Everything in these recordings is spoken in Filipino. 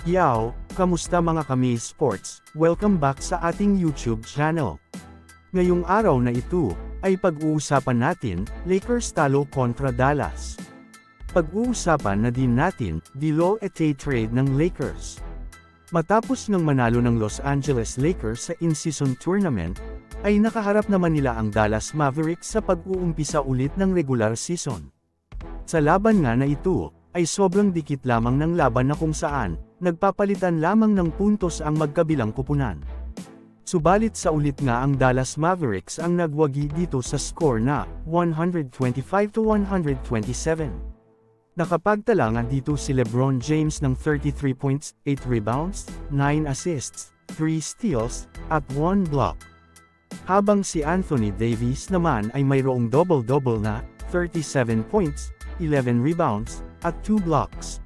Yow, kamusta mga kami sports? Welcome back sa ating YouTube channel. Ngayong araw na ito, ay pag-uusapan natin, Lakers talo kontra Dallas. Pag-uusapan na din natin, Dilo Ete trade ng Lakers. Matapos ng manalo ng Los Angeles Lakers sa in-season tournament, ay nakaharap naman nila ang Dallas Mavericks sa pag-uumpisa ulit ng regular season. Sa laban nga na ito, ay sobrang dikit lamang ng laban na kung saan, nagpapalitan lamang ng puntos ang magkabilang kupunan. Subalit sa ulit nga ang Dallas Mavericks ang nagwagi dito sa score na 125-127. Nakapagtala nga dito si LeBron James ng 33 points, 8 rebounds, 9 assists, 3 steals, at 1 block. Habang si Anthony Davis naman ay mayroong double-double na 37 points, 11 rebounds, at 2 blocks.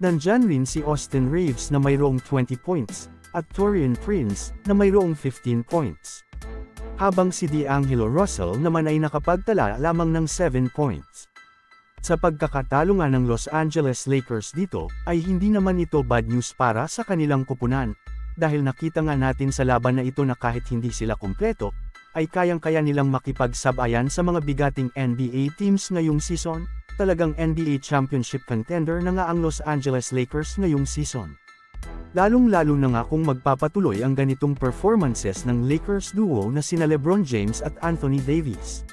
Nandyan rin si Austin Reeves na mayroong 20 points, at Taurean Prince na mayroong 15 points. Habang si D'Angelo Russell naman ay nakapagtala lamang ng 7 points. Sa pagkakatalo nga ng Los Angeles Lakers dito, ay hindi naman ito bad news para sa kanilang kupunan, dahil nakita nga natin sa laban na ito na kahit hindi sila kumpleto, ay kayang-kaya nilang makipagsabayan sa mga bigating NBA teams ngayong season. Talagang NBA championship contender na nga ang Los Angeles Lakers ngayong season. Lalong-lalo na nga kung magpapatuloy ang ganitong performances ng Lakers duo na sina LeBron James at Anthony Davis.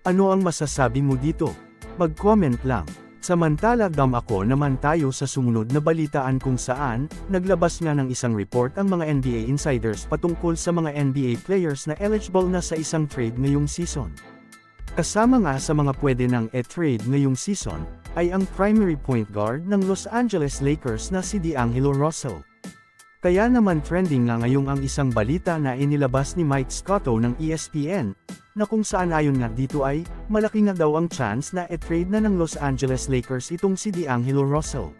Ano ang masasabi mo dito? Mag-comment lang. Samantala ako naman tayo sa sumunod na balitaan kung saan, naglabas nga ng isang report ang mga NBA insiders patungkol sa mga NBA players na eligible na sa isang trade ngayong season. Kasama nga sa mga pwede ng e-trade ngayong season, ay ang primary point guard ng Los Angeles Lakers na si D'Angelo Russell. Kaya naman trending nga ngayong ang isang balita na inilabas ni Mike Scotto ng ESPN, na kung saan ayon nga dito ay, malaki nga daw ang chance na e-trade na ng Los Angeles Lakers itong si D'Angelo Russell.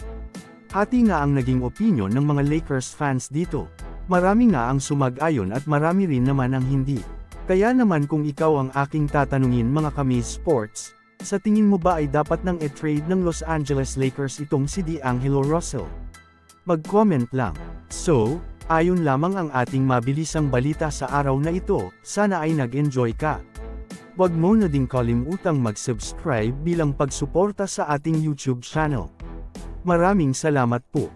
Hati nga ang naging opinion ng mga Lakers fans dito. Marami nga ang sumag-ayon at marami rin naman ang hindi. Kaya naman kung ikaw ang aking tatanungin mga kami sports, sa tingin mo ba ay dapat nang e-trade ng Los Angeles Lakers itong si D'Angelo Russell? Mag-comment lang. So, ayon lamang ang ating mabilisang balita sa araw na ito, sana ay nag-enjoy ka. Huwag mo na ding kalimutang mag-subscribe bilang pagsuporta sa ating YouTube channel. Maraming salamat po.